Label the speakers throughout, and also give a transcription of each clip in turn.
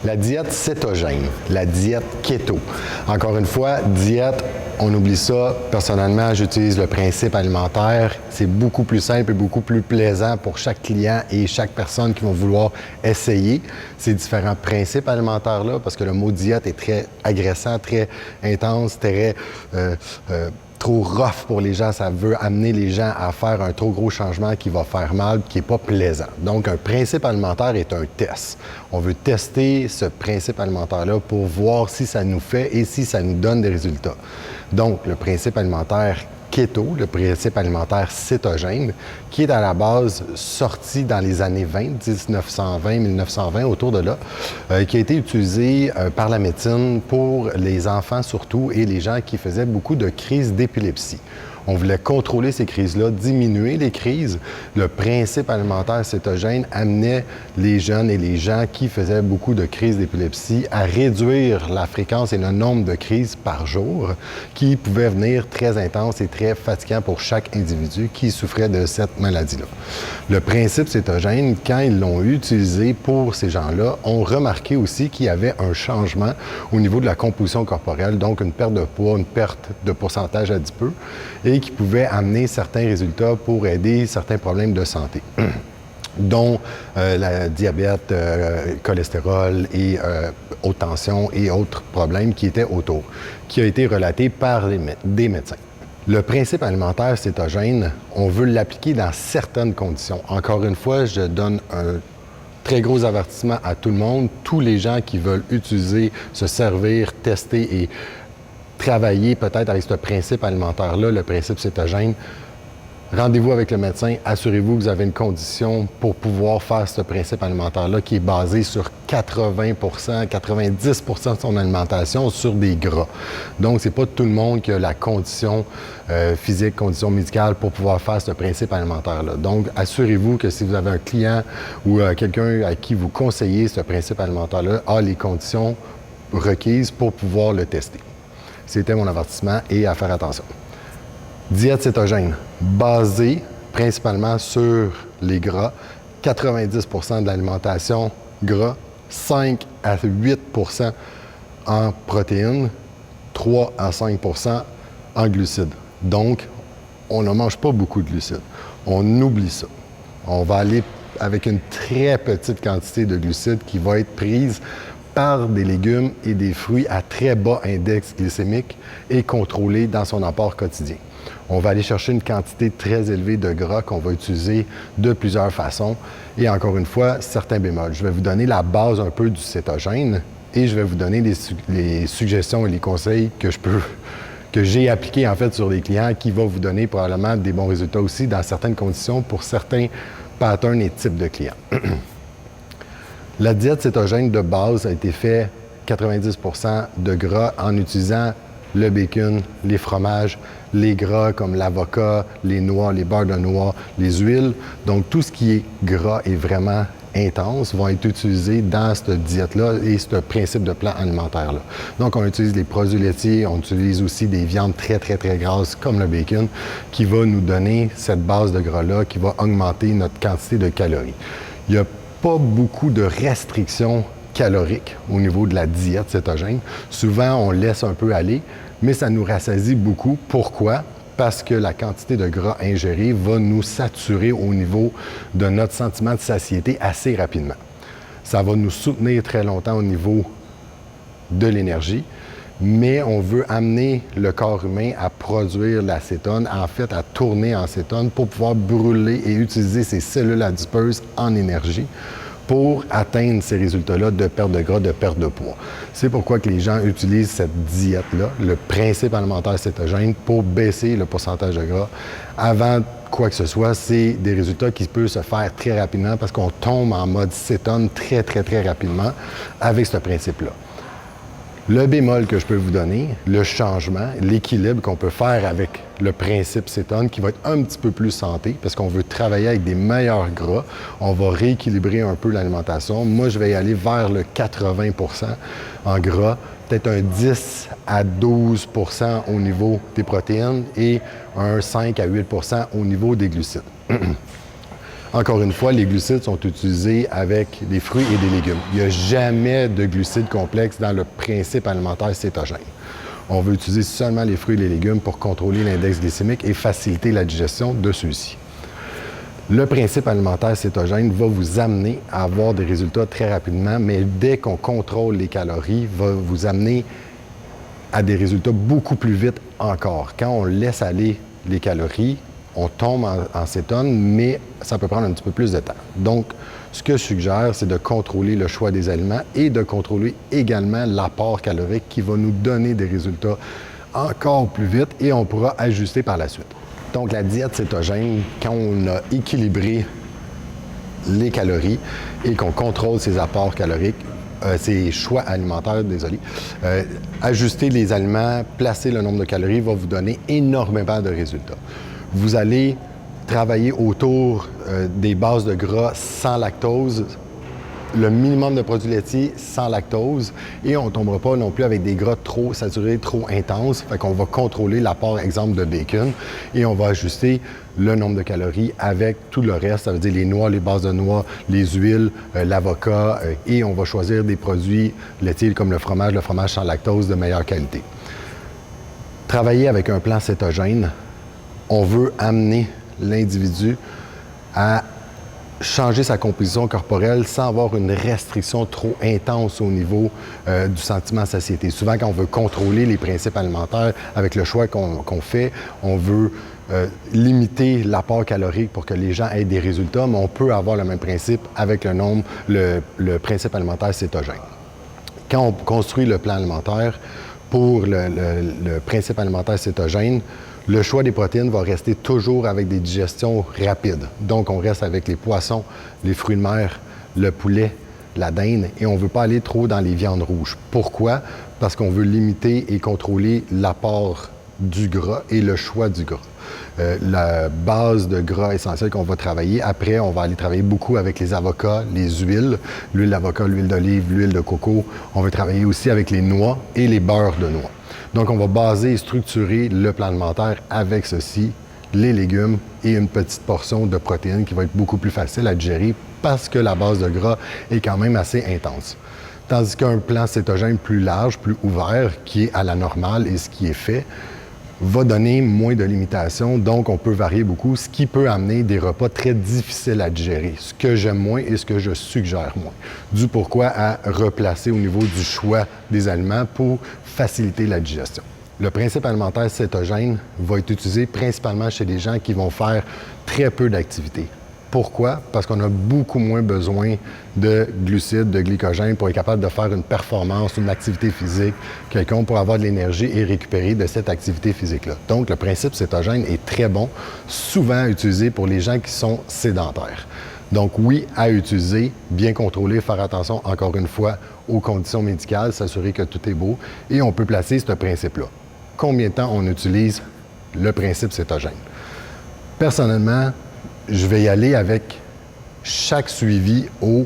Speaker 1: La diète cétogène, la diète keto. Encore une fois, diète, on oublie ça. Personnellement, j'utilise le principe alimentaire. C'est beaucoup plus simple et beaucoup plus plaisant pour chaque client et chaque personne qui vont vouloir essayer ces différents principes alimentaires-là, parce que le mot diète est très agressant, très intense, très trop rough pour les gens. Ça veut amener les gens à faire un trop gros changement qui va faire mal, qui n'est pas plaisant. Donc, un principe alimentaire est un test. On veut tester ce principe alimentaire-là pour voir si ça nous fait et si ça nous donne des résultats. Donc, le principe alimentaire keto, le principe alimentaire cétogène, qui est à la base sorti dans les années 20, 1920, 1920, autour de là, qui a été utilisé par la médecine pour les enfants surtout et les gens qui faisaient beaucoup de crises d'épilepsie. On voulait contrôler ces crises-là, diminuer les crises. Le principe alimentaire cétogène amenait les jeunes et les gens qui faisaient beaucoup de crises d'épilepsie à réduire la fréquence et le nombre de crises par jour qui pouvaient venir très intenses et très fatigants pour chaque individu qui souffrait de cette maladie-là. Le principe cétogène, quand ils l'ont utilisé pour ces gens-là, ont remarqué aussi qu'il y avait un changement au niveau de la composition corporelle, donc une perte de poids, une perte de pourcentage adipeux, et qui pouvait amener certains résultats pour aider certains problèmes de santé, dont la diabète, cholestérol et haute tension et autres problèmes qui étaient autour, qui a été relaté par des médecins. Le principe alimentaire cétogène, on veut l'appliquer dans certaines conditions. Encore une fois, je donne un très gros avertissement à tout le monde, tous les gens qui veulent utiliser, se servir, tester et travailler peut-être avec ce principe alimentaire-là, le principe cétogène. Rendez-vous avec le médecin, assurez-vous que vous avez une condition pour pouvoir faire ce principe alimentaire-là qui est basé sur 80%, 90% de son alimentation sur des gras. Donc, c'est pas tout le monde qui a la condition physique, condition médicale pour pouvoir faire ce principe alimentaire-là. Donc, assurez-vous que si vous avez un client ou quelqu'un à qui vous conseillez ce principe alimentaire-là a les conditions requises pour pouvoir le tester. C'était mon avertissement et à faire attention. Diète cétogène, basée principalement sur les gras, 90% de l'alimentation gras, 5 à 8% en protéines, 3 à 5% en glucides. Donc, on ne mange pas beaucoup de glucides. On oublie ça. On va aller avec une très petite quantité de glucides qui va être prise par des légumes et des fruits à très bas index glycémique et contrôlés dans son apport quotidien. On va aller chercher une quantité très élevée de gras qu'on va utiliser de plusieurs façons. Et encore une fois, certains bémols. Je vais vous donner la base un peu du cétogène et je vais vous donner les suggestions et les conseils que j'ai appliqués en fait sur les clients qui vont vous donner probablement des bons résultats aussi dans certaines conditions pour certains patterns et types de clients. La diète cétogène de base a été faite 90% de gras en utilisant le bacon, les fromages, les gras comme l'avocat, les noix, les beurres de noix, les huiles. Donc, tout ce qui est gras et vraiment intense vont être utilisés dans cette diète-là et ce principe de plan alimentaire-là. Donc, on utilise les produits laitiers, on utilise aussi des viandes très, très, très grasses comme le bacon qui va nous donner cette base de gras-là qui va augmenter notre quantité de calories. Il y a pas beaucoup de restrictions caloriques au niveau de la diète cétogène. Souvent, on laisse un peu aller, mais ça nous rassasie beaucoup. Pourquoi? Parce que la quantité de gras ingéré va nous saturer au niveau de notre sentiment de satiété assez rapidement. Ça va nous soutenir très longtemps au niveau de l'énergie, mais on veut amener le corps humain à produire l'acétone, en fait à tourner en cétone pour pouvoir brûler et utiliser ces cellules adipeuses en énergie pour atteindre ces résultats-là de perte de gras, de perte de poids. C'est pourquoi que les gens utilisent cette diète-là, le principe alimentaire cétogène, pour baisser le pourcentage de gras. Avant quoi que ce soit, c'est des résultats qui peuvent se faire très rapidement parce qu'on tombe en mode cétone très, très, très rapidement avec ce principe-là. Le bémol que je peux vous donner, le changement, l'équilibre qu'on peut faire avec le principe cétone qui va être un petit peu plus santé parce qu'on veut travailler avec des meilleurs gras. On va rééquilibrer un peu l'alimentation. Moi, je vais y aller vers le 80% en gras, peut-être un 10 à 12% au niveau des protéines et un 5 à 8% au niveau des glucides. Encore une fois, les glucides sont utilisés avec des fruits et des légumes. Il n'y a jamais de glucides complexes dans le principe alimentaire cétogène. On veut utiliser seulement les fruits et les légumes pour contrôler l'index glycémique et faciliter la digestion de ceux-ci. Le principe alimentaire cétogène va vous amener à avoir des résultats très rapidement, mais dès qu'on contrôle les calories, va vous amener à des résultats beaucoup plus vite encore. Quand on laisse aller les calories, on tombe en cétone, mais ça peut prendre un petit peu plus de temps. Donc, ce que je suggère, c'est de contrôler le choix des aliments et de contrôler également l'apport calorique qui va nous donner des résultats encore plus vite et on pourra ajuster par la suite. Donc, la diète cétogène, quand on a équilibré les calories et qu'on contrôle ses apports caloriques, ses choix alimentaires, ajuster les aliments, placer le nombre de calories va vous donner énormément de résultats. Vous allez travailler autour des bases de gras sans lactose, le minimum de produits laitiers sans lactose et on ne tombera pas non plus avec des gras trop saturés, trop intenses. Fait qu'on va contrôler l'apport, exemple, de bacon et on va ajuster le nombre de calories avec tout le reste, ça veut dire les noix, les bases de noix, les huiles, l'avocat et on va choisir des produits laitiers comme le fromage sans lactose de meilleure qualité. Travailler avec un plan cétogène, on veut amener l'individu à changer sa composition corporelle sans avoir une restriction trop intense au niveau du sentiment de satiété. Souvent, quand on veut contrôler les principes alimentaires avec le choix qu'on fait, on veut limiter l'apport calorique pour que les gens aient des résultats, mais on peut avoir le même principe avec le principe alimentaire cétogène. Quand on construit le plan alimentaire pour le principe alimentaire cétogène, le choix des protéines va rester toujours avec des digestions rapides. Donc, on reste avec les poissons, les fruits de mer, le poulet, la dinde, et on ne veut pas aller trop dans les viandes rouges. Pourquoi? Parce qu'on veut limiter et contrôler l'apport du gras et le choix du gras. La base de gras essentiel qu'on va travailler. Après, on va aller travailler beaucoup avec les avocats, les huiles, l'huile d'avocat, l'huile d'olive, l'huile de coco. On va travailler aussi avec les noix et les beurres de noix. Donc, on va baser et structurer le plan alimentaire avec ceci, les légumes et une petite portion de protéines qui va être beaucoup plus facile à digérer parce que la base de gras est quand même assez intense. Tandis qu'un plan cétogène plus large, plus ouvert, qui est à la normale et ce qui est fait, va donner moins de limitations, donc on peut varier beaucoup, ce qui peut amener des repas très difficiles à digérer, ce que j'aime moins et ce que je suggère moins. Du pourquoi à replacer au niveau du choix des aliments pour faciliter la digestion. Le principe alimentaire cétogène va être utilisé principalement chez des gens qui vont faire très peu d'activité. Pourquoi? Parce qu'on a beaucoup moins besoin de glucides, de glycogène pour être capable de faire une performance, une activité physique quelconque pour avoir de l'énergie et récupérer de cette activité physique-là. Donc, le principe cétogène est très bon, souvent utilisé pour les gens qui sont sédentaires. Donc, oui, à utiliser, bien contrôler, faire attention, encore une fois, aux conditions médicales, s'assurer que tout est beau et on peut placer ce principe-là. Combien de temps on utilise le principe cétogène? Personnellement, je vais y aller avec chaque suivi aux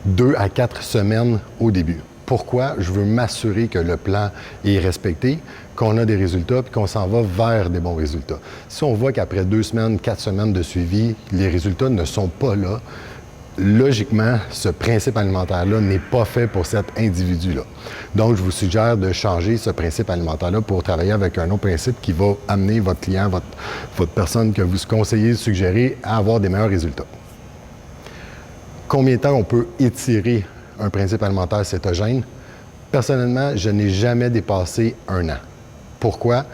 Speaker 1: 2 à 4 semaines au début. Pourquoi? Je veux m'assurer que le plan est respecté, qu'on a des résultats et qu'on s'en va vers des bons résultats. Si on voit qu'après 2 semaines, 4 semaines de suivi, les résultats ne sont pas là, logiquement, ce principe alimentaire-là n'est pas fait pour cet individu-là. Donc, je vous suggère de changer ce principe alimentaire-là pour travailler avec un autre principe qui va amener votre client, votre personne que vous conseillez, suggérez, à avoir des meilleurs résultats. Combien de temps on peut étirer un principe alimentaire cétogène? Personnellement, je n'ai jamais dépassé 1 an. Pourquoi?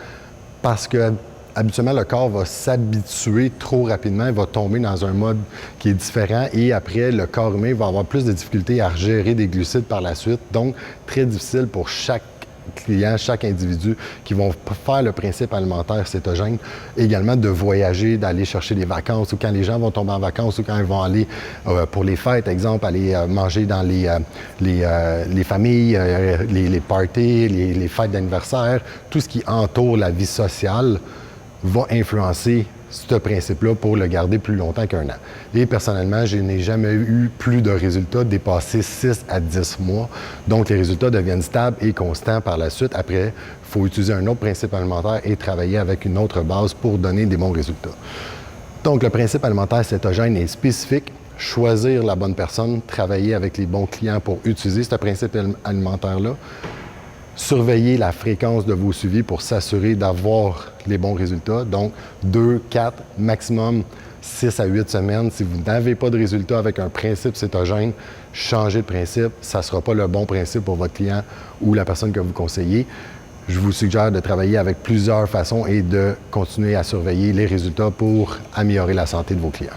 Speaker 1: Parce que habituellement, le corps va s'habituer trop rapidement, il va tomber dans un mode qui est différent et après, le corps humain va avoir plus de difficultés à gérer des glucides par la suite. Donc, très difficile pour chaque client, chaque individu qui vont faire le principe alimentaire cétogène, également de voyager, d'aller chercher des vacances ou quand les gens vont tomber en vacances ou quand ils vont aller pour les fêtes, exemple, aller manger dans les familles, les parties, les fêtes d'anniversaire, tout ce qui entoure la vie sociale va influencer ce principe-là pour le garder plus longtemps qu'1 an. Et personnellement, je n'ai jamais eu plus de résultats dépasser 6 à 10 mois. Donc, les résultats deviennent stables et constants par la suite. Après, il faut utiliser un autre principe alimentaire et travailler avec une autre base pour donner des bons résultats. Donc, le principe alimentaire cétogène est spécifique. Choisir la bonne personne, travailler avec les bons clients pour utiliser ce principe alimentaire-là. Surveiller la fréquence de vos suivis pour s'assurer d'avoir les bons résultats. Donc, 2, 4, maximum 6 à 8 semaines. Si vous n'avez pas de résultats avec un principe cétogène, changez de principe. Ça ne sera pas le bon principe pour votre client ou la personne que vous conseillez. Je vous suggère de travailler avec plusieurs façons et de continuer à surveiller les résultats pour améliorer la santé de vos clients.